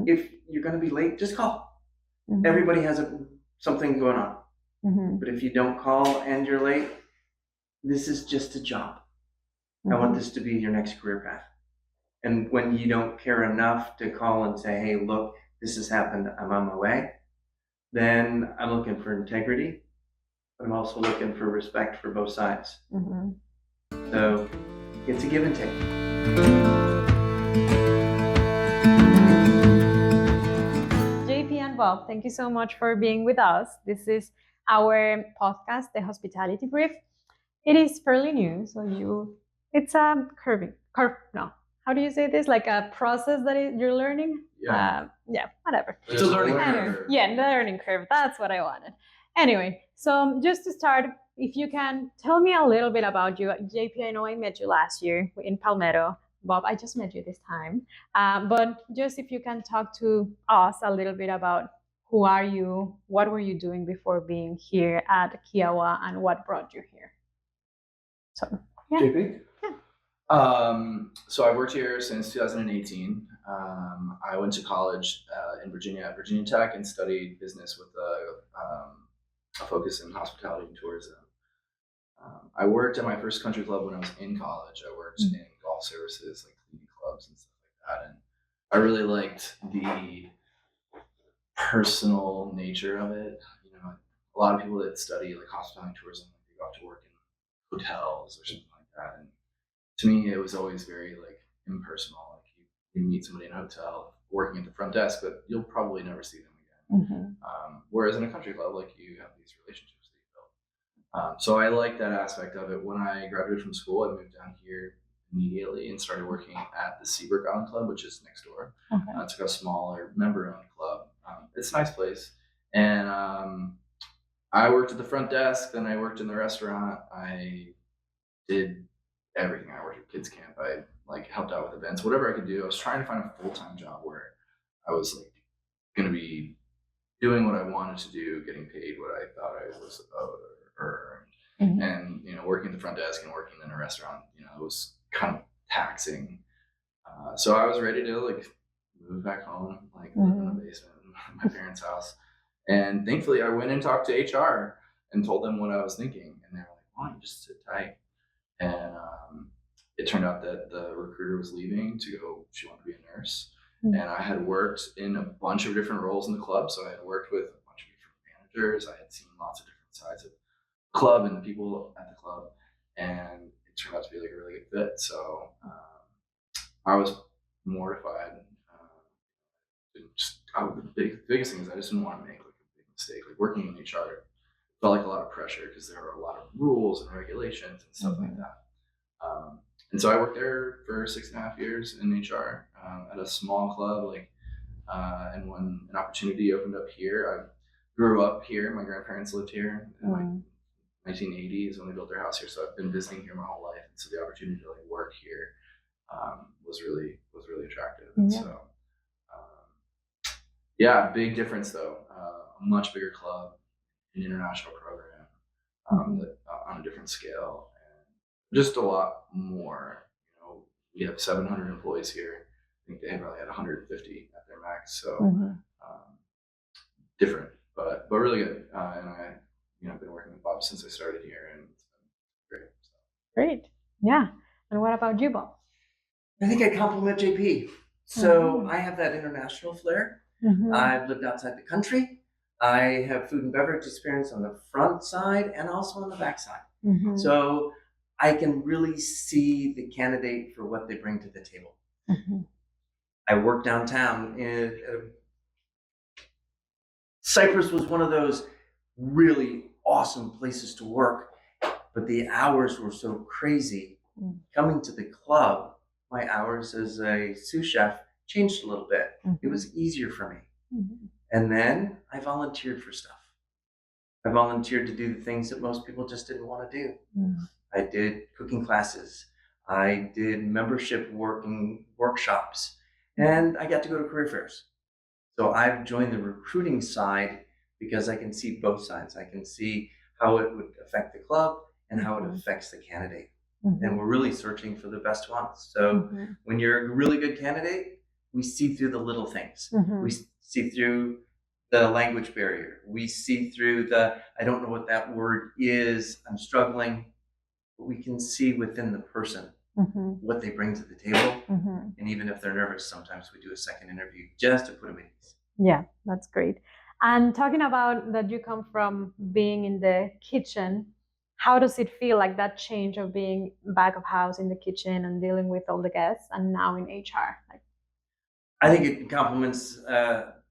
If you're going to be late, just call. Everybody has something going on. But if you don't call and you're late, this is just a job. I want this to be your next career path. And when you don't care enough to call and say, hey, look, this has happened, I'm on my way, then I'm looking for integrity, but I'm also looking for respect for both sides. So it's a give and take. JP and Bob, thank you so much for being with us. This is our podcast, The Hospitality Brief. It is fairly new, so it's a how do you say this? Like a process that you're learning? Whatever. It's a learning curve. Yeah, learning curve. That's what I wanted. Anyway, so just to start, if you can tell me a little bit about you. JP, I know I met you last year in Palmetto. Bob, I just met you this time. But just if you can talk to us a little bit about who are you, what were you doing before being here at Kiawah, and what brought you here? So, yeah. JP? So I've worked here since 2018. I went to college in Virginia at Virginia Tech and studied business with a focus in hospitality and tourism. I worked at my first country club when I was in college. I worked in golf services, like cleaning clubs and stuff like that. And I really liked the personal nature of it. You know, a lot of people that study like hospitality and tourism, they go off to work in hotels or something like that. And to me, it was always very like impersonal. Like you meet somebody in a hotel working at the front desk, but you'll probably never see them again. Whereas in a country club, like you have these relationships that you build. So I like that aspect of it. When I graduated from school, I moved down here immediately and started working at the Kiawah Island Club, which is next door. It's like a smaller member-owned club. It's a nice place. And I worked at the front desk, then I worked in the restaurant. I did everything. I worked at kids camp. I like helped out with events, whatever I could do. I was trying to find a full-time job where I was like going to be doing what I wanted to do, getting paid what I thought I was earned. And, you know, working at the front desk and working in a restaurant, you know, it was kind of taxing. So I was ready to like move back home, like live in the basement of my parents' house. And thankfully I went and talked to HR and told them what I was thinking. And they were like, why don't you just sit tight? And it turned out that the recruiter was leaving to go, she wanted to be a nurse. And I had worked in a bunch of different roles in the club. So I had worked with a bunch of different managers. I had seen lots of different sides of the club and the people at the club. And it turned out to be like a really good fit. So I was mortified. The biggest thing is I just didn't want to make like a big mistake. Like working in HR felt like a lot of pressure because there were a lot of rules and regulations and stuff like that. And so I worked there for 6.5 years in HR at a small club. And when an opportunity opened up here, I grew up here. My grandparents lived here in like 1980s when they built their house here. So I've been visiting here my whole life. And so the opportunity to like work here was really attractive. And so big difference though. A much bigger club, an international program on a different scale, and just a lot more. You know, we have 700 employees here. I think they probably had 150 at their max. So different, but really good. And I've been working with Bob since I started here, and it's been great. So. Great, yeah. And what about you, Bob? I think I compliment JP. So I have that international flair. I've lived outside the country. I have food and beverage experience on the front side and also on the back side. So I can really see the candidate for what they bring to the table. I work downtown. Cyprus was one of those really awesome places to work, but the hours were so crazy. Coming to the club, my hours as a sous chef changed a little bit. It was easier for me. And then I volunteered for stuff. I volunteered to do the things that most people just didn't want to do. I did cooking classes. I did membership workshops, and I got to go to career fairs. So I've joined the recruiting side because I can see both sides. I can see how it would affect the club and how it affects the candidate. And we're really searching for the best ones. So when you're a really good candidate, we see through the little things. Mhm. We see through the language barrier. We see through the, I don't know what that word is, I'm struggling. But we can see within the person Mhm. what they bring to the table. Mhm. And even if they're nervous, sometimes we do a second interview just to put them at ease. Yeah, that's great. And talking about that, you come from being in the kitchen. How does it feel, like that change of being back of house in the kitchen and dealing with all the guests, and now in HR? Like, I think it complements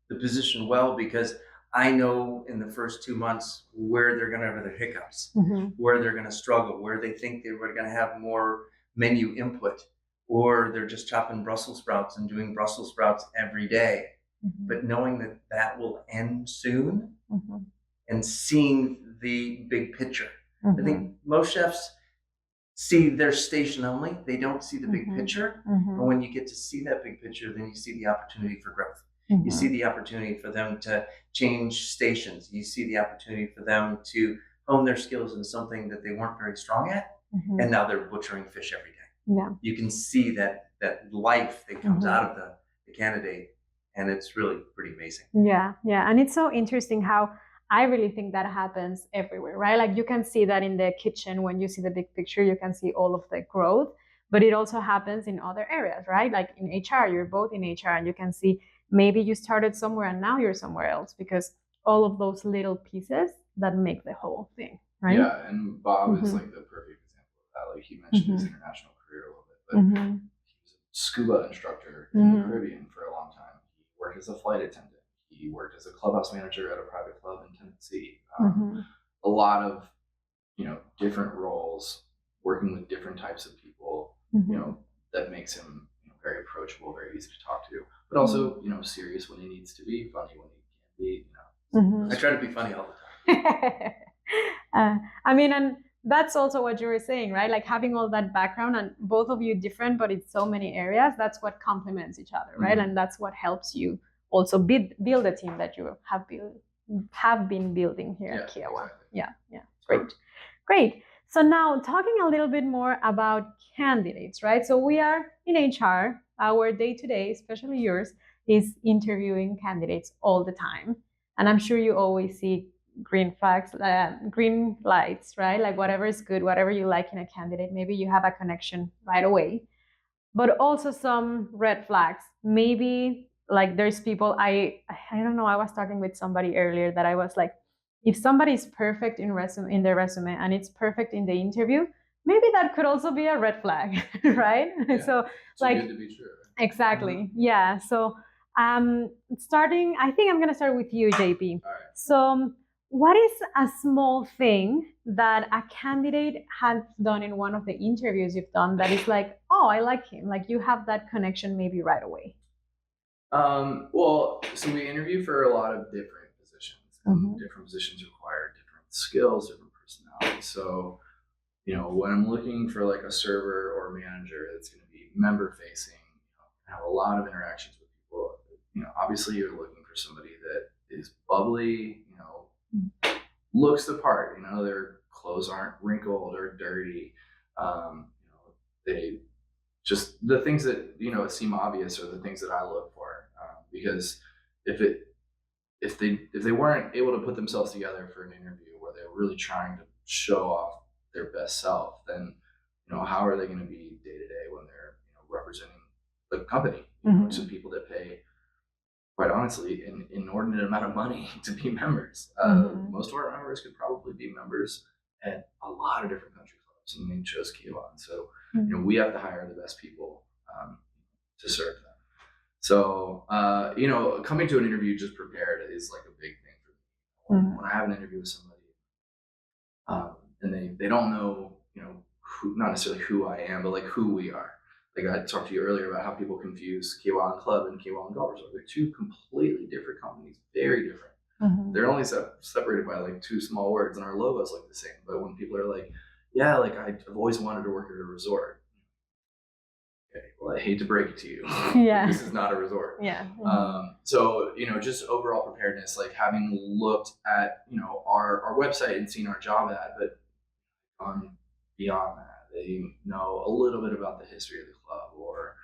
the position well, because I know in the first 2 months where they're going to have their hiccups, mhm. where they're going to struggle, where they think they were going to have more menu input, or they're just chopping Brussels sprouts and doing Brussels sprouts every day. Mhm. But knowing that that will end soon, Mhm. and seeing the big picture. I Mhm. think most chefs see their station only. They don't see the big Mhm. picture. Mhm. And when you get to see that big picture, then you see the opportunity for growth. You Mhm. see the opportunity for them to change stations. You see the opportunity for them to hone their skills in something that they weren't very strong at, Mhm. and now they're butchering fish every day. Yeah. You can see that life that comes Mhm. out of the candidate, and it's really pretty amazing. Yeah, yeah. And it's so interesting how I really think that happens everywhere, right? Like you can see that in the kitchen. When you see the big picture, you can see all of the growth, but it also happens in other areas, right? Like in HR, you're both in HR, and you can see maybe you started somewhere and now you're somewhere else, because all of those little pieces that make the whole thing, right? Yeah, and Bob is Mhm. like the perfect example of that. Like he mentioned his Mhm. international career a little bit, but Mhm. he was a scuba instructor in the Mhm. Caribbean for a long time. He worked as a flight attendant. He worked as a clubhouse manager at a private club in Tennessee. Mhm. A lot of different roles, working with different types of people. Mhm. That makes him very approachable, very easy to talk to, but also serious when he needs to be, funny when he can be. Mhm. I try to be funny all the time. I mean, and that's also what you were saying, right? Like having all that background, and both of you different, but in so many areas, that's what complements each other, right? Mhm. And that's what helps you also build a team that you have been building here at Kiawah. Exactly. Yeah, yeah, great. So now talking a little bit more about candidates, right? So we are in HR. Our day-to-day, especially yours, is interviewing candidates all the time. And I'm sure you always see green flags, green lights, right? Like whatever is good, whatever you like in a candidate, maybe you have a connection right away. But also some red flags. Maybe like there's people, I don't know, I was talking with somebody earlier that I was like, if somebody is perfect in their resume and it's perfect in the interview, maybe that could also be a red flag, right? Yeah. So Too like good to be true. exactly. Yeah. So starting, I think I'm gonna start with you, JP. All right. So what is a small thing that a candidate has done in one of the interviews you've done that is like, oh, I like him, like you have that connection maybe right away? Well, so we interview for a lot of different positions, and Mhm. different positions require different skills, different personalities. So, when I'm looking for like a server or manager that's going to be member facing, have a lot of interactions with people, obviously you're looking for somebody that is bubbly, looks the part, their clothes aren't wrinkled or dirty. They just the things that seem obvious are the things that I look for, because if they weren't able to put themselves together for an interview where they're really trying to show off their best self, then how are they going to be day to day when they're representing the company to people that pay, quite honestly, an inordinate amount of money to be members. Most of our members could probably be members at a lot of different country clubs, and they chose Kiawah. So we have to hire the best people to serve them. So coming to an interview just prepared is like a big thing for me. When I have an interview with somebody, and they don't know not necessarily who I am, but like who we are. Like I talked to you earlier about how people confuse Kiawah Island Club and Kiawah Island Golf Resort. They're two completely different companies, very different. They're only separated by like two small words, and our logos look the same. But when people are like, "Yeah, like I've always wanted to work at a resort," okay, well, I hate to break it to you, Yeah. this is not a resort. Yeah. So just overall preparedness, like having looked at our website and seen our job ad, but beyond that, they know a little bit about the history of the club, or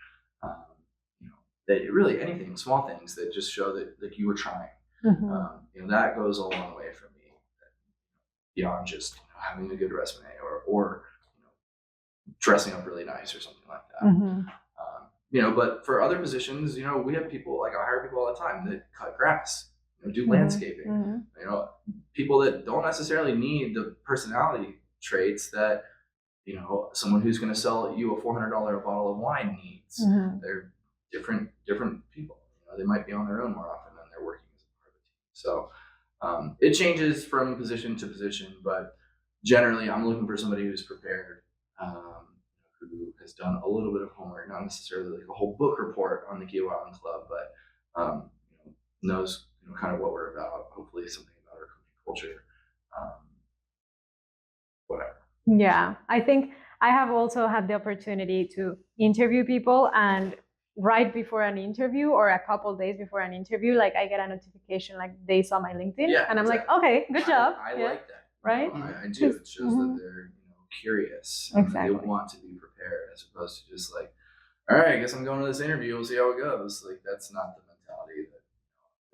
that really anything, small things that just show that you were trying. That goes a long way for me, beyond just having a good resume or dressing up really nice or something like that. But for other positions, we have people, like I hire people all the time that cut grass, do landscaping, people that don't necessarily need the personality traits that, someone who's going to sell you a $400 bottle of wine needs. They're different people. They might be on their own more often than they're working as a part of a team. So it changes from position to position, but generally I'm looking for somebody who's prepared, who has done a little bit of homework, not necessarily like a whole book report on the Kiawah Island Club, but knows kind of what we're about. Hopefully, something about our culture, whatever. Yeah, I think I have also had the opportunity to interview people, and right before an interview or a couple days before an interview, like I get a notification like they saw my LinkedIn, and I'm like, okay, good job. I like that. Right? I do. It shows that they're curious. Exactly. And they want to be prepared, as opposed to just like, all right, I guess I'm going to this interview. We'll see how it goes. Like that's not the mentality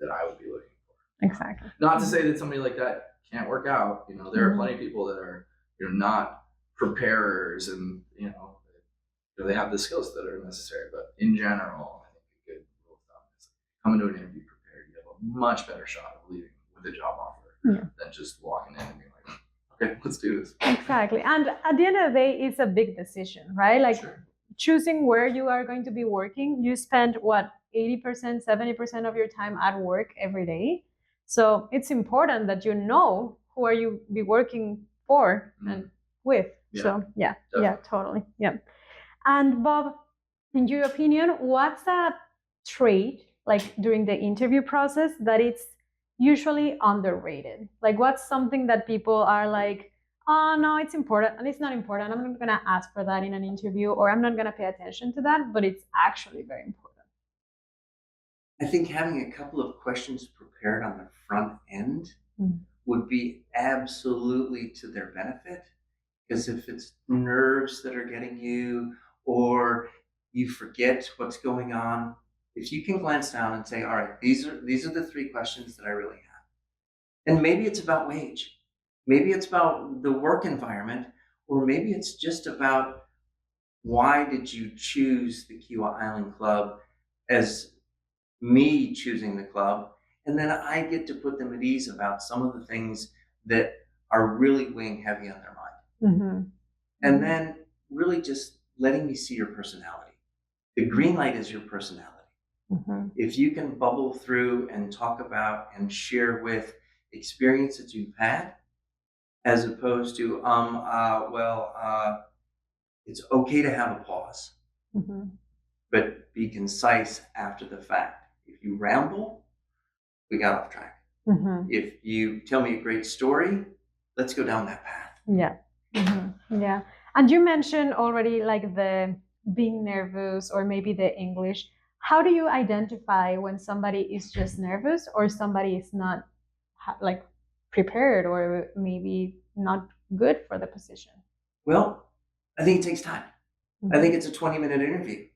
that I would be looking for. Exactly. Not to say that somebody like that can't work out. There are plenty of people that are not preparers, and they have the skills that are necessary. But in general, I think a good rule of thumb is come into an interview prepared. You have a much better shot of leaving with a job offer than just walking in and being like, okay, let's do this. Exactly. And at the end of the day, it's a big decision, right? Like choosing where you are going to be working. You spend 80%, 70% of your time at work every day. So it's important that you know who are you be working for and with. Yeah, so definitely. yeah, totally. Yeah. And Bob, in your opinion, what's a trait like during the interview process that it's usually underrated? Like what's something that people are like, oh no, it's important and it's not important. I'm not gonna ask for that in an interview, or I'm not gonna pay attention to that, but it's actually very important. I think having a couple of questions prepared on the front end would be absolutely to their benefit. Because if it's nerves that are getting you, or you forget what's going on, if you can glance down and say, all right, these are the three questions that I really have. And maybe it's about wage, maybe it's about the work environment, or maybe it's just about why did you choose the Kiawah Island Club as me choosing the club. And then I get to put them at ease about some of the things that are really weighing heavy on their mind. And then really just letting me see your personality. The green light is your personality. If you can bubble through and talk about and share with experiences you've had, as opposed to, it's okay to have a pause, but be concise after the fact. If you ramble, we got off track. If you tell me a great story, let's go down that path. Yeah. Yeah. And you mentioned already like the being nervous or maybe the English. How do you identify when somebody is just nervous or somebody is not like prepared or maybe not good for the position? Well, I think it takes time. I think it's a 20-minute interview.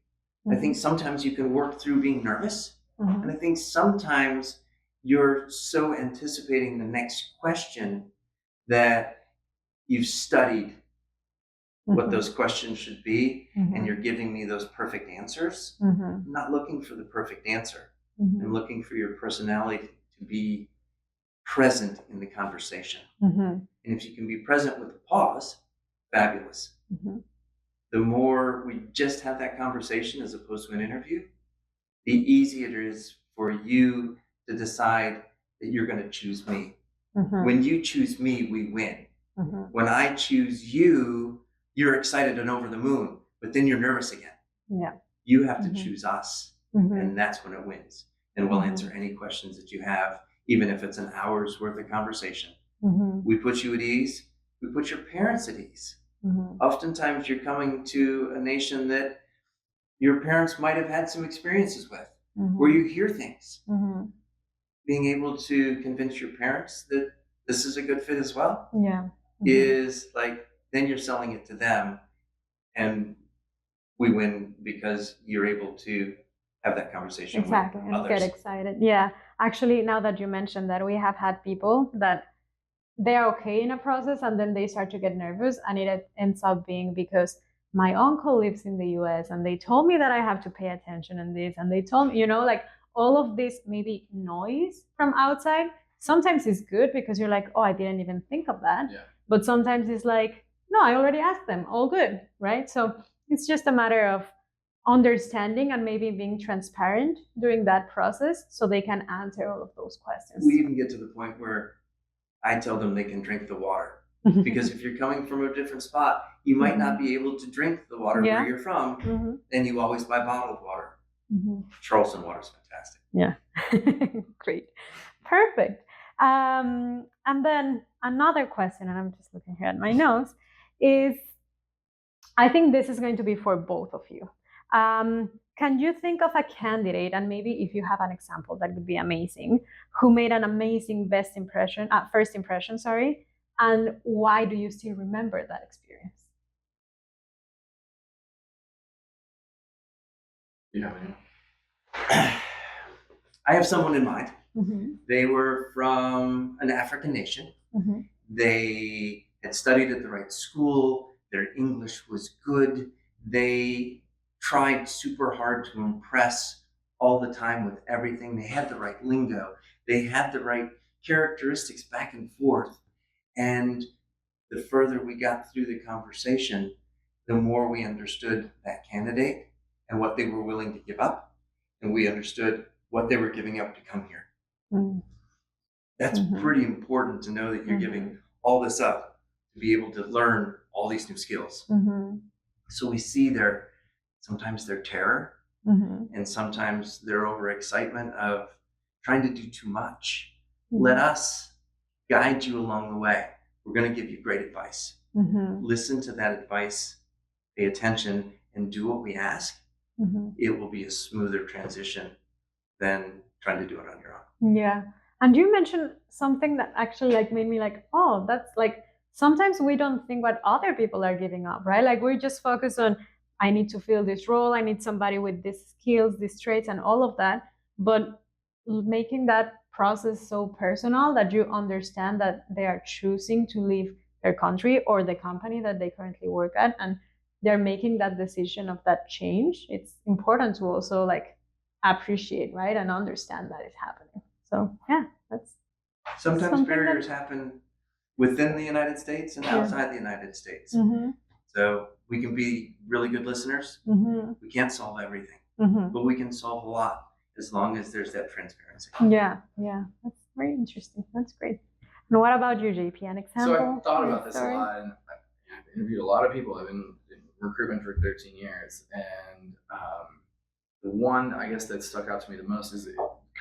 I think sometimes you can work through being nervous. And I think sometimes you're so anticipating the next question that you've studied what those questions should be, and you're giving me those perfect answers. I'm not looking for the perfect answer. I'm looking for your personality to be present in the conversation. And if you can be present with a pause, fabulous. The more we just have that conversation as opposed to an interview, the easier it is for you to decide that you're going to choose me. When you choose me, we win. When I choose you, you're excited and over the moon, but then you're nervous again. Yeah. You have to choose us, and that's when it wins. And we'll answer any questions that you have, even if it's an hour's worth of conversation. We put you at ease. We put your parents at ease. Oftentimes you're coming to a nation that your parents might have had some experiences with, where you hear things. Being able to convince your parents that this is a good fit as well is like, then you're selling it to them, and we win because you're able to have that conversation Exactly, with and others. get excited. Yeah, actually, now that you mentioned that, we have had people that they're okay in a process and then they start to get nervous, and it ends up being because my uncle lives in the US and they told me that I have to pay attention in this, and they told me, like all of this maybe noise from outside sometimes is good because you're like, oh, I didn't even think of that. Yeah. But sometimes it's like, no, I already asked them, all good, right? So it's just a matter of understanding and maybe being transparent during that process so they can answer all of those questions. We even get to the point where I tell them they can drink the water. Because if you're coming from a different spot, you might not be able to drink the water where you're from, and you always buy bottled water. Charleston water is fantastic. Yeah. Great. Perfect. And then another question, and I'm just looking here at my notes, is I think this is going to be for both of you. Can you think of a candidate, and maybe if you have an example, that would be amazing, who made an amazing first impression, sorry, and why do you still remember that experience? Yeah. I have someone in mind. Mm-hmm. They were from an African nation. Mm-hmm. They had studied at the right school. Their English was good. They tried super hard to impress all the time with everything. They had the right lingo. They had the right characteristics back and forth. And the further we got through the conversation, the more we understood that candidate and what they were willing to give up. And we understood what they were giving up to come here. Mm-hmm. That's pretty important to know that you're giving all this up to be able to learn all these new skills. So we see sometimes their terror and sometimes their overexcitement of trying to do too much. Let us guide you along the way. We're going to give you great advice. Listen to that advice, pay attention, and do what we ask. It will be a smoother transition than trying to do it on your own. Yeah. And you mentioned something that actually made me like, oh, that's sometimes we don't think what other people are giving up, right? Like we just focus on, I need to fill this role, I need somebody with these skills, these traits, and all of that. But making that process so personal that you understand that they are choosing to leave their country or the company that they currently work at, and they're making that decision of that change, it's important to also appreciate, right, and understand that it's happening. So yeah, that's sometimes barriers happen within the United States and outside the United States. So we can be really good listeners. We can't solve everything, but we can solve a lot as long as there's that transparency. Yeah, that's very interesting. That's great. And what about you, JP? An example? So I've thought about this a lot, and I've interviewed a lot of people. I've been in recruitment for 13 years, and the one I guess that stuck out to me the most is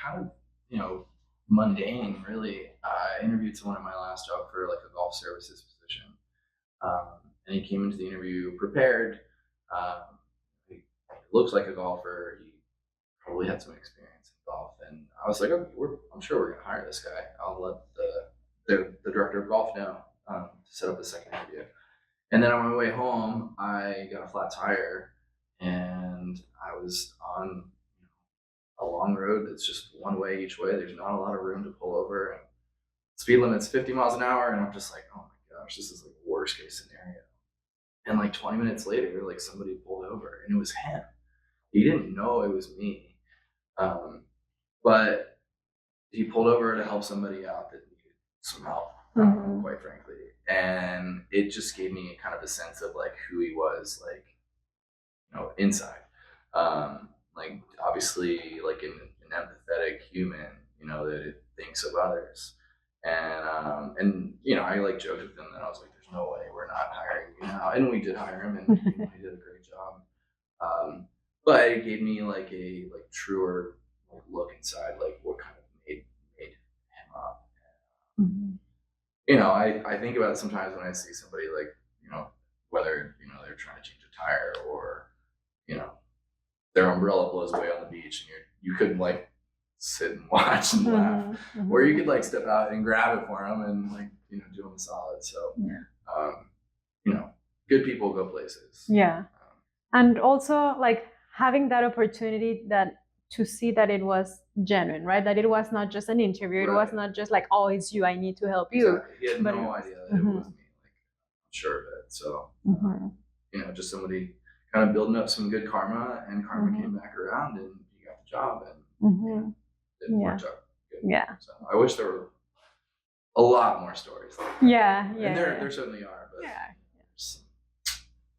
kind of mundane, really. I interviewed someone at my last job for a golf services position, and he came into the interview prepared. He looks like a golfer. He probably had some experience in golf, and I was like, okay, I'm sure we're gonna hire this guy. I'll let the director of golf know to set up a second interview. And then on my way home, I got a flat tire, and I was on a long road that's just one way each way. There's not a lot of room to pull over, and speed limit's 50 miles an hour, and I'm just like, oh my gosh, this is worst case scenario. And 20 minutes later, somebody pulled over, and it was him. He didn't know it was me, but he pulled over to help somebody out that needed some help, quite frankly. And it just gave me kind of a sense of who he was, inside. Obviously, an empathetic human, that it thinks of others. And I joked with him that I was like, there's no way we're not hiring you now. And we did hire him, and he did a great job. But it gave me a truer look inside, what kind of made him up. I think about it sometimes when I see somebody whether they're trying to change a tire or their umbrella blows away on the beach, and you couldn't sit and watch and laugh, or you could step out and grab it for them and do them a solid. So good people go places. Yeah. And also having that opportunity that to see that it was genuine, right? That it was not just an interview. It was Right. not just like, oh, it's you, I need to help you. Exactly. He had But no idea that it was me. Like, I'm sure of it. So, you know, just somebody kind of building up some good karma, and karma came back around, and you got the job, and it worked out good. Yeah. So I wish there were a lot more stories like that. Yeah. And there certainly are, but there's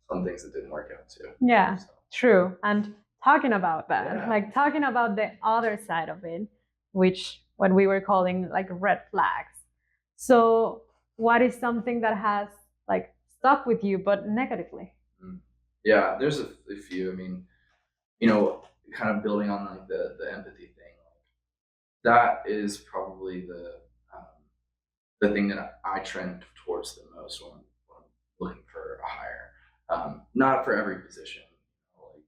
some things that didn't work out too. Yeah. So. True. And talking about that, Yeah. like talking about the other side of it, which what we were calling like red flags. So what is something that has like stuck with you, but negatively? Yeah, there's a few. I mean, you know, kind of building on like the empathy thing, that is probably the thing that I trend towards the most when I'm looking for a hire. Not for every position. Like,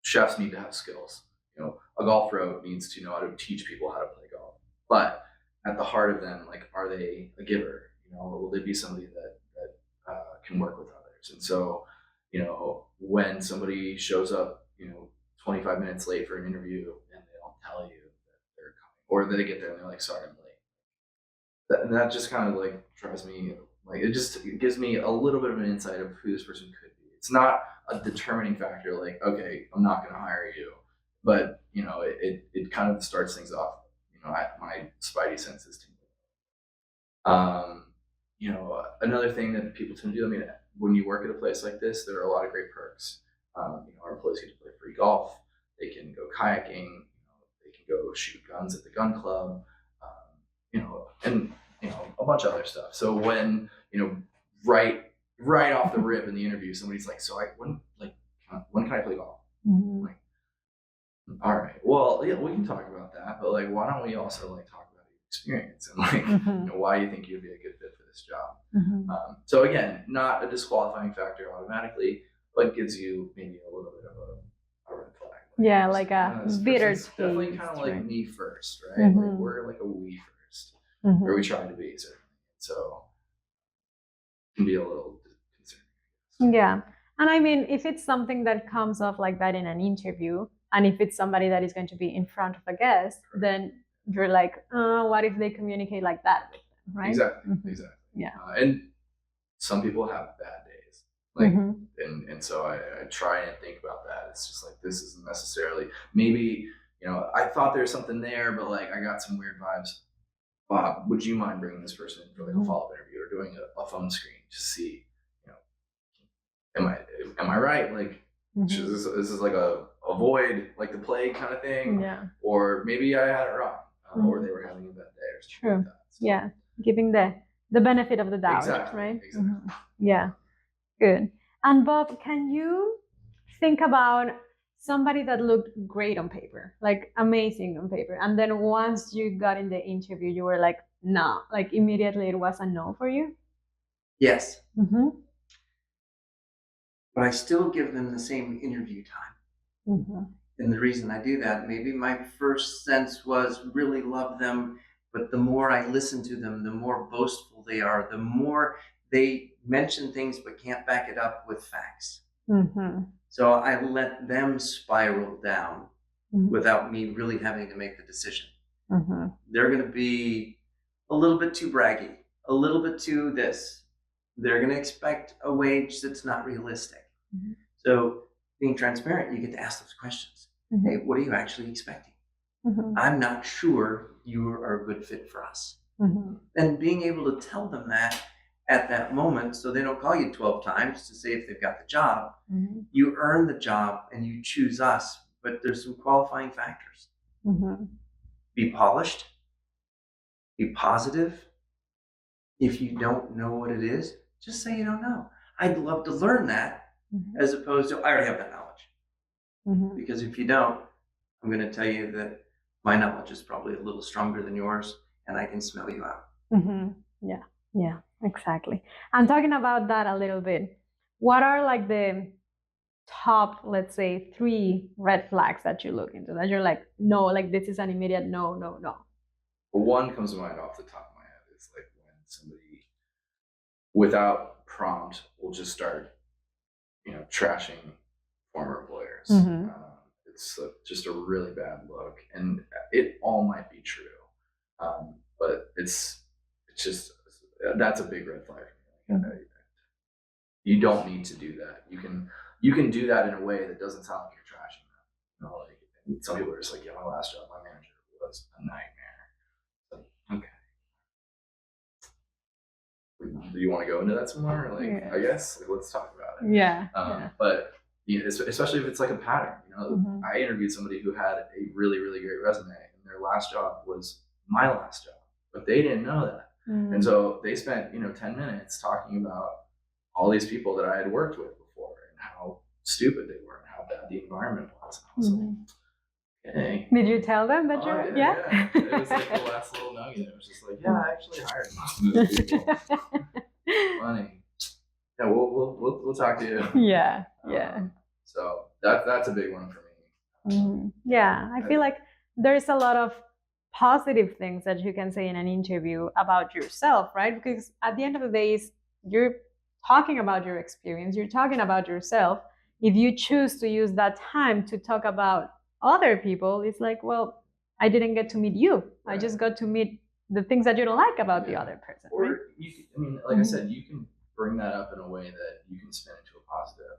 chefs need to have skills. You know, a golf pro needs to know how to teach people how to play golf. But at the heart of them, like, are they a giver? You know, will they be somebody that can work with others? And so, you know, when somebody shows up, you know, 25 minutes late for an interview and they don't tell you that they're coming, or they get there and they're like, sorry, I'm late. That just kind of like drives me, like, it gives me a little bit of an insight of who this person could be. It's not a determining factor, like, okay, I'm not going to hire you, but, you know, it kind of starts things off. You know, my spidey senses tingle. You know, another thing that people tend to do, I mean, when you work at a place like this, there are a lot of great perks. You know, our employees get to play free golf. They can go kayaking. You know, they can go shoot guns at the gun club. You know, and, you know, a bunch of other stuff. So when, you know, right off the rip in the interview, somebody's like, so when can I play golf? Like, all right, well, yeah, we can talk about that, but like, why don't we also like talk about your experience and like, you know, why you think you'd be a good fit for this job? So again, not a disqualifying factor automatically, but gives you maybe a little bit of a red flag. Yeah, like a bitter taste. Definitely kind of like me first, right? Like, we're like a we first, or we try to be, certainly. So it can be a little concerning. Yeah. And I mean, if it's something that comes off like that in an interview, and if it's somebody that is going to be in front of a guest, then you're like, what if they communicate like that with them, right? Exactly. Yeah. And some people have bad days, like, and so I try and think about that. It's just like, this isn't necessarily, maybe, you know, I thought there's something there, but like, I got some weird vibes. Bob, would you mind bringing this person in for like a follow-up interview or doing a phone screen to see, you know, am I right? Like, this is like a avoid like the plague kind of thing, or maybe I had it wrong, or they were having a bad day or something like that. So, yeah, giving the benefit of the doubt, right? Exactly. Yeah, good. And Bob, can you think about somebody that looked great on paper, like amazing on paper, and then once you got in the interview, you were like, no, like immediately it was a no for you? Yes. But I still give them the same interview time. And the reason I do that, maybe my first sense was really love them, but the more I listen to them, the more boastful they are, the more they mention things but can't back it up with facts. So I let them spiral down without me really having to make the decision. They're going to be a little bit too braggy, a little bit too this. They're going to expect a wage that's not realistic. So being transparent, you get to ask those questions. Hey, what are you actually expecting? I'm not sure you are a good fit for us. And being able to tell them that at that moment, so they don't call you 12 times to say if they've got the job. You earn the job and you choose us, but there's some qualifying factors. Be polished, be positive. If you don't know what it is, just say you don't know. I'd love to learn that, as opposed to, I already have that knowledge. Because if you don't, I'm going to tell you that my knowledge is probably a little stronger than yours, and I can smell you out. Yeah, exactly. And talking about that a little bit, what are like the top, let's say, 3 red flags that you look into that you're like, no, like this is an immediate no? One comes to mind off the top of my head. It's like when somebody, without prompt, will just start, you know, trashing former employers. it's just a really bad look, and it all might be true, but it's just, that's a big red flag for me. You don't need to do that. You can do that in a way that doesn't sound like you're trashing them. You know, like, and some people are just like, yeah, my last job, my manager was a nightmare. So, okay. Do you want to go into that some more? Like, Yeah. I guess, like, let's talk about it. Yeah. But you know, especially if it's like a pattern. You know, I interviewed somebody who had a really, really great resume, and their last job was my last job, but they didn't know that. And so they spent, 10 minutes talking about all these people that I had worked with before and how stupid they were and how bad the environment was. And I was like, okay. Did you tell them that you're? Yeah. It was like the last little nugget. It was just like, yeah, I actually hired most of those people. Funny. Yeah, we'll talk to you. Yeah. So that's a big one for me. Yeah, I feel like there's a lot of positive things that you can say in an interview about yourself, right? Because at the end of the day, you're talking about your experience, you're talking about yourself. If you choose to use that time to talk about other people, it's like, well, I didn't get to meet you. Right. I just got to meet the things that you don't like about the other person. Or, right? Like I said, you can bring that up in a way that you can spin into a positive.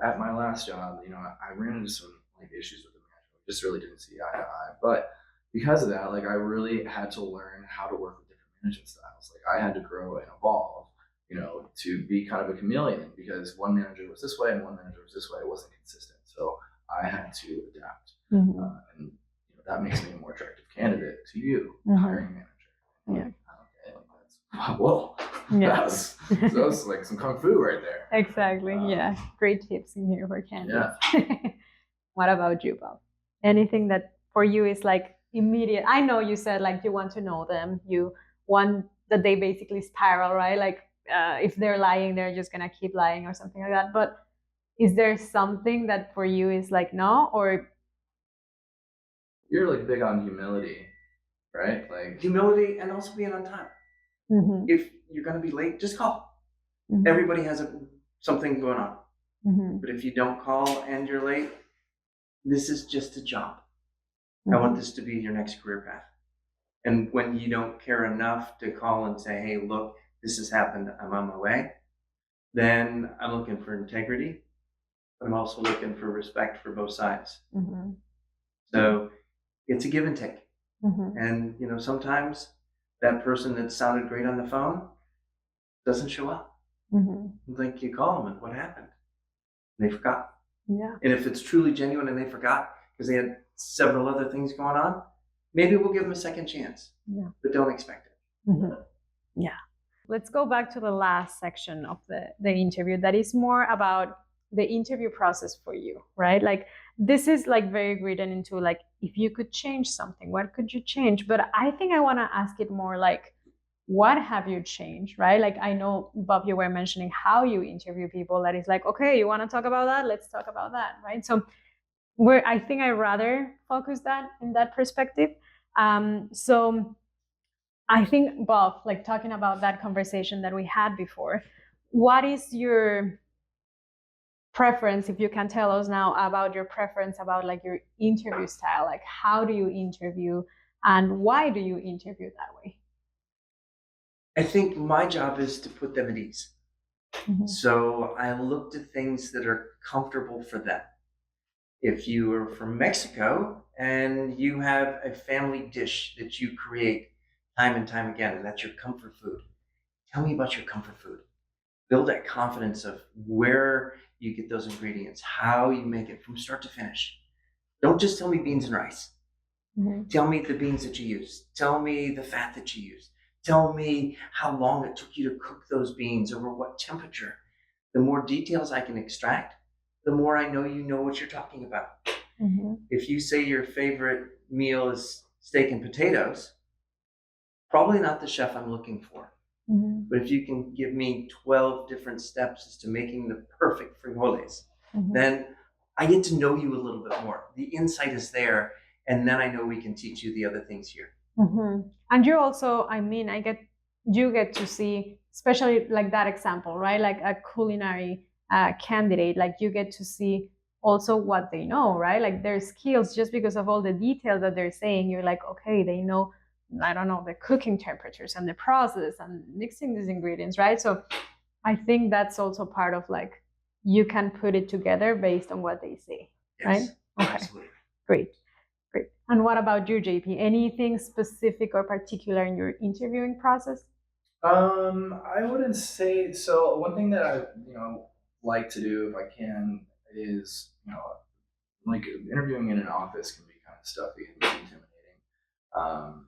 At my last job, I ran into some issues with the manager. We just really didn't see eye to eye. But because of that, I really had to learn how to work with different management styles. I had to grow and evolve, to be kind of a chameleon, because one manager was this way and one manager was this way. It wasn't consistent. So I had to adapt. And that makes me a more attractive candidate to you, hiring manager. Whoa. Yes. That was like some kung fu right there. Exactly. Yeah. Great tips in here for candidates. Yeah. What about you, Bob? Anything that for you is immediate? I know you said you want to know them. You want that they basically spiral, right? If they're lying, they're just gonna keep lying or something like that. But is there something that for you is no, or you're big on humility, right? Humility and also being on time. If you're going to be late, just call. Everybody has something going on. But if you don't call and you're late, this is just a job. I want this to be your next career path. And when you don't care enough to call and say, hey, look, this has happened, I'm on my way, then I'm looking for integrity, but I'm also looking for respect for both sides. So it's a give and take. And, sometimes that person that sounded great on the phone doesn't show up. You call them and what happened? They forgot. Yeah. And if it's truly genuine and they forgot because they had several other things going on, maybe we'll give them a second chance. Yeah. But don't expect it. Yeah. Let's go back to the last section of the interview that is more about the interview process for you, right? This is very written into if you could change something, what could you change? But I think I want to ask it more what have you changed, right? I know, Bob, you were mentioning how you interview people. That is okay, you want to talk about that? Let's talk about that, right? So I think I rather focus that in that perspective. So I think, Bob, talking about that conversation that we had before, what is your preference, if you can tell us now about your preference about your interview style? How do you interview and why do you interview that way? I think my job is to put them at ease. So I look to things that are comfortable for them. If you are from Mexico and you have a family dish that you create time and time again, and that's your comfort food, tell me about your comfort food. Build that confidence of where you get those ingredients, how you make it from start to finish. Don't just tell me beans and rice. Tell me the beans that you use. Tell me the fat that you use. Tell me how long it took you to cook those beans, over what temperature. The more details I can extract, the more I know you know what you're talking about. If you say your favorite meal is steak and potatoes, probably not the chef I'm looking for. But if you can give me 12 different steps as to making the perfect frijoles, then I get to know you a little bit more. The insight is there, and then I know we can teach you the other things here. And you also, you get to see, especially that example, right? A culinary candidate, you get to see also what they know, right? Like their skills, just because of all the details that they're saying, you're like, okay, they know, I don't know, the cooking temperatures and the process and mixing these ingredients, right? So I think that's also part of like, you can put it together based on what they say, right? Yes, Okay, absolutely. great. Great. And what about you, JP? Anything specific or particular in your interviewing process? I wouldn't say so. One thing that I, like to do if I can is, like interviewing in an office can be kind of stuffy and intimidating.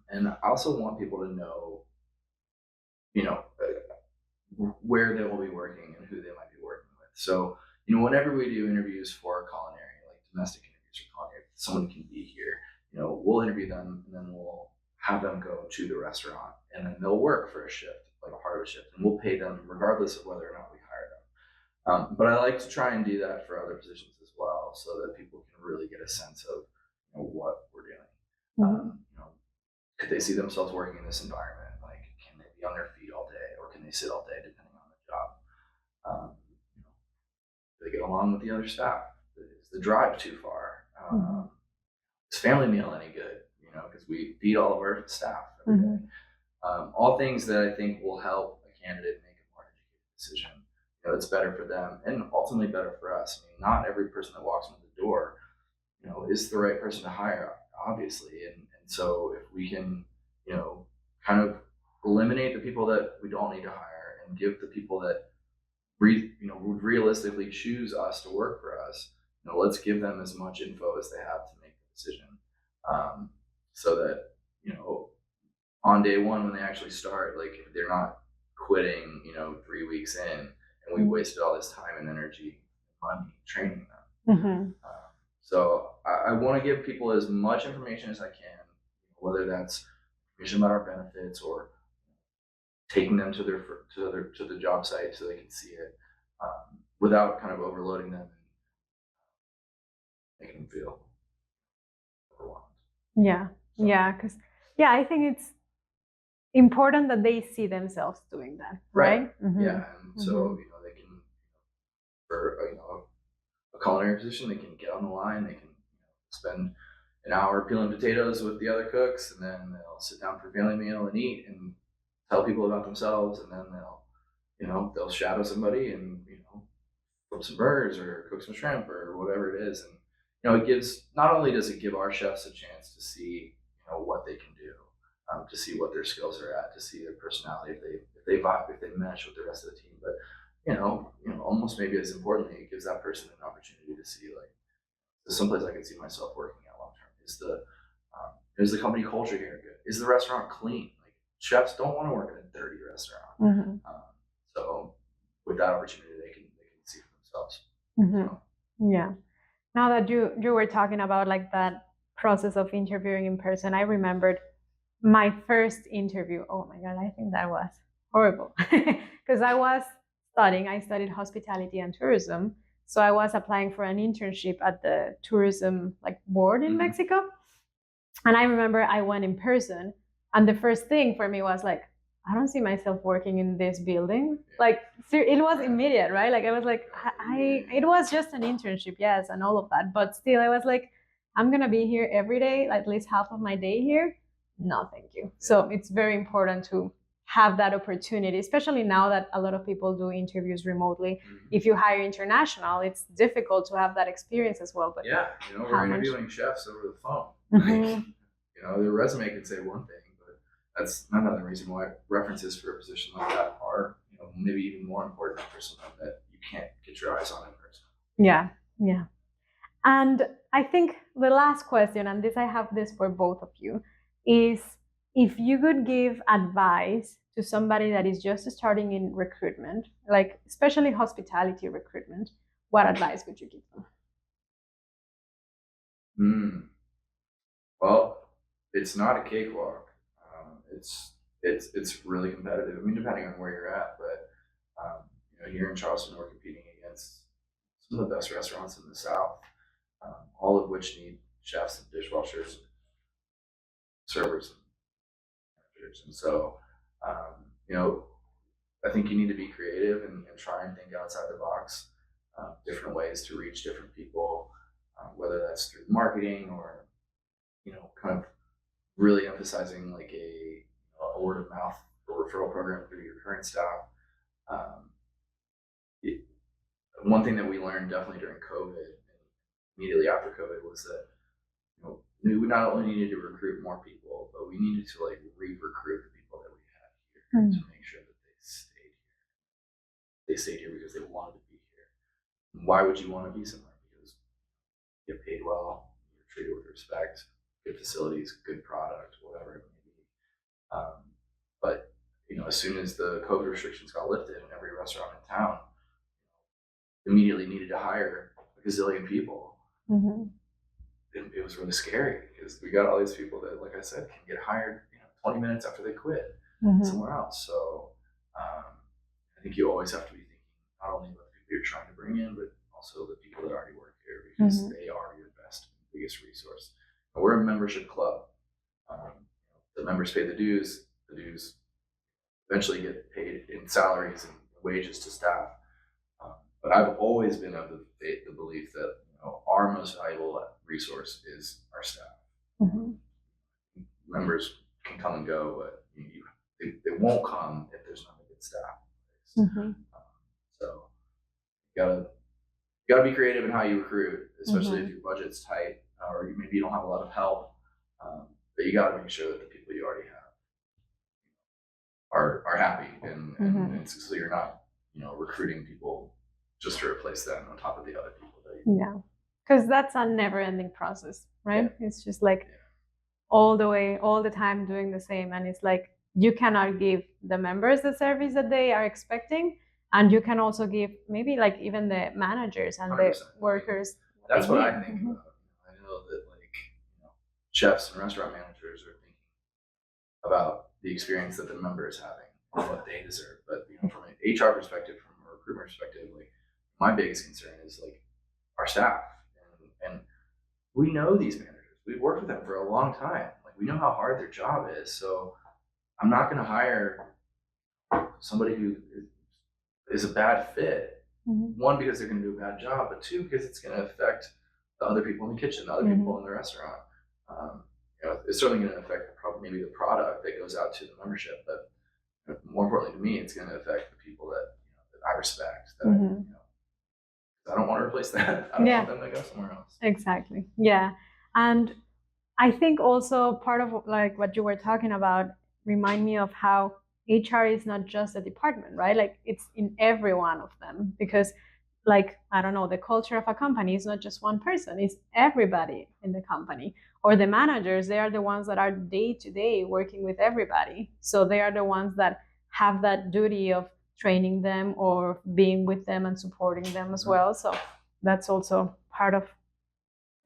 And I also want people to know, where they will be working and who they might be working with. So, whenever we do interviews for culinary, like domestic interviews for culinary, if someone can be here, we'll interview them and then we'll have them go to the restaurant and then they'll work for a shift, like a part of a shift, and we'll pay them regardless of whether or not we hire them. But I like to try and do that for other positions as well, so that people can really get a sense of what we're doing. Could they see themselves working in this environment? Like, can they be on their feet all day, or can they sit all day, depending on the job? Um, do they get along with the other staff? Is the drive too far? Is family meal any good? Because we feed all of our staff every day. All things that I think will help a candidate make a more educated decision. It's better for them and ultimately better for us. I mean, not every person that walks in the door, is the right person to hire, obviously. And so if we can, kind of eliminate the people that we don't need to hire and give the people that would realistically choose us to work for us, let's give them as much info as they have to make the decision. So that, on day one, when they actually start, like if they're not quitting, 3 weeks in, and we wasted all this time and energy and money training them. So I want to give people as much information as I can, whether that's information about our benefits or taking them to the job site so they can see it, without kind of overloading them and making them feel overwhelmed. Yeah, yeah, because I think it's important that they see themselves doing that, right? Yeah, and so they can, for a culinary position, they can get on the line, they can spend an hour peeling potatoes with the other cooks, and then they'll sit down for a family meal and eat and tell people about themselves, and then they'll shadow somebody and flip some burgers or cook some shrimp or whatever it is. And it gives, not only does it give our chefs a chance to see what they can do, to see what their skills are at, to see their personality, if they vibe, if they mesh with the rest of the team, but almost maybe as importantly, it gives that person an opportunity to see, like, someplace I can see myself working at long term. Is the company culture here good? Is the restaurant clean? Like, chefs don't want to work in a dirty restaurant. So with that opportunity, they can see for themselves. So. Yeah. Now that you were talking about like that process of interviewing in person, I remembered my first interview. Oh my God, I think that was horrible because I studied hospitality and tourism. So I was applying for an internship at the tourism like board in Mexico. And I remember I went in person, and the first thing for me was like, I don't see myself working in this building. Like, it was immediate, right? Like, I was like, it was just an internship, yes, and all of that. But still, I was like, I'm going to be here every day, at least half of my day here. No, thank you. So it's very important to have that opportunity, especially now that a lot of people do interviews remotely. If you hire international, it's difficult to have that experience as well. But yeah, we're interviewing chefs over the phone. Their resume could say one thing, but that's another reason why references for a position like that are, maybe even more important for someone that you can't get your eyes on in person. Yeah, yeah. And I think the last question, and I have this for both of you, is if you could give advice to somebody that is just starting in recruitment, like especially hospitality recruitment, what advice would you give them? Well, it's not a cakewalk. It's really competitive. I mean, depending on where you're at, but here in Charleston, we're competing against some of the best restaurants in the South, all of which need chefs and dishwashers, and servers, and managers. And so, I think you need to be creative and try and think outside the box. different ways to reach different people, whether that's through marketing or, kind of really emphasizing like a word of mouth or referral program through your current staff. One thing that we learned definitely during COVID and immediately after COVID was that we not only needed to recruit more people, but we needed to like re-recruit the people that we had here to make sure that they stayed here. They stayed here because they wanted to be here. And why would you want to be somewhere? Because you get paid well, you're treated with respect, good facilities, good product, whatever it may be. But as soon as the COVID restrictions got lifted and every restaurant in town immediately needed to hire a gazillion people, it was really scary because we got all these people that, like I said, can get hired 20 minutes after they quit somewhere else. So I think you always have to be thinking not only about the people you're trying to bring in, but also the people that already work here, because they are your best and biggest resource. And we're a membership club. The members pay the dues. The dues eventually get paid in salaries and wages to staff. But I've always been of the belief that our most valuable resource is our staff. Members can come and go, but they won't come if there's not a good staff. So you gotta be creative in how you recruit, especially if your budget's tight or maybe you don't have a lot of help. But you gotta make sure that the people you already have are happy, and so you're not recruiting people just to replace them on top of the other people that you because that's a never-ending process, right? It's just like all the time doing the same, and it's like you cannot give the members the service that they are expecting, and you can also give maybe like even the managers and 100%. The workers. That's what I think about. I know that chefs and restaurant managers are thinking about the experience that the member is having and what they deserve. But from an HR perspective, from a recruitment perspective, my biggest concern is our staff, and we know these managers. We've worked with them for a long time. We know how hard their job is. So I'm not going to hire somebody who is a bad fit. One, because they're going to do a bad job, but two, because it's going to affect the other people in the kitchen, the other people in the restaurant. It's certainly going to affect maybe the product that goes out to the membership, but more importantly to me, it's going to affect the people that I respect. That I don't want to replace that. I don't want them to go somewhere else. Exactly. Yeah, and I think also part of what you were talking about remind me of how HR is not just a department, right? It's in every one of them, because I don't know, the culture of a company is not just one person, it's everybody in the company. Or the managers, they are the ones that are day to day working with everybody. So they are the ones that have that duty of training them or being with them and supporting them as well. So that's also part of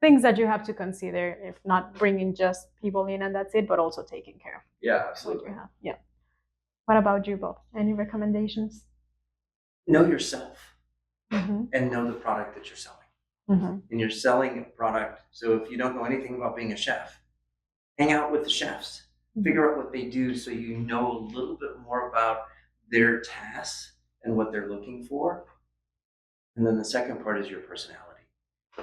things that you have to consider, if not bringing just people in and that's it, but also taking care of absolutely. what you have. Yeah. What about you, Bob? Any recommendations? Know yourself and know the product that you're selling. And you're selling a product. So if you don't know anything about being a chef, hang out with the chefs, figure out what they do so you know a little bit more about their tasks and what they're looking for. And then the second part is your personality.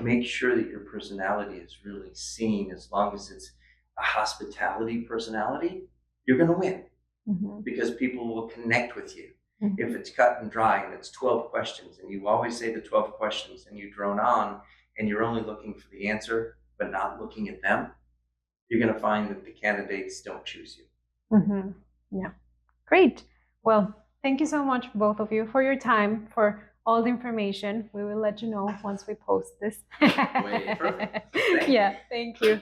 Make sure that your personality is really seen. As long as it's a hospitality personality, you're going to win because people will connect with you. If it's cut and dry and it's 12 questions and you always say the 12 questions and you drone on and you're only looking for the answer but not looking at them, you're going to find that the candidates don't choose you. Yeah, great. Well, thank you so much, both of you, for your time, for all the information. We will let you know once we post this. Wait, perfect. Yeah, thank you.